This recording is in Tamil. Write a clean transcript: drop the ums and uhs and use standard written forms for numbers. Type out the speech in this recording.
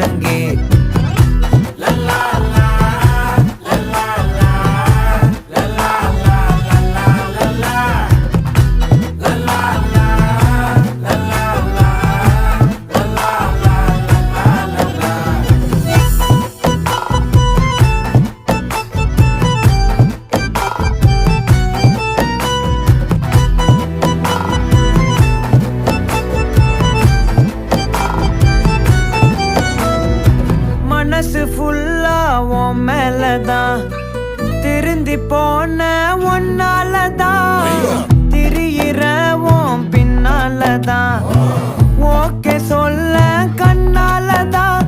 ஒழுங்கே மனசு ஃபுல்லா உன் மேலதான் திருந்தி போன ஒன்னாலதான் திரியிற உன் பின்னாலதான் ஓகே சொல்ல கண்ணாலதான்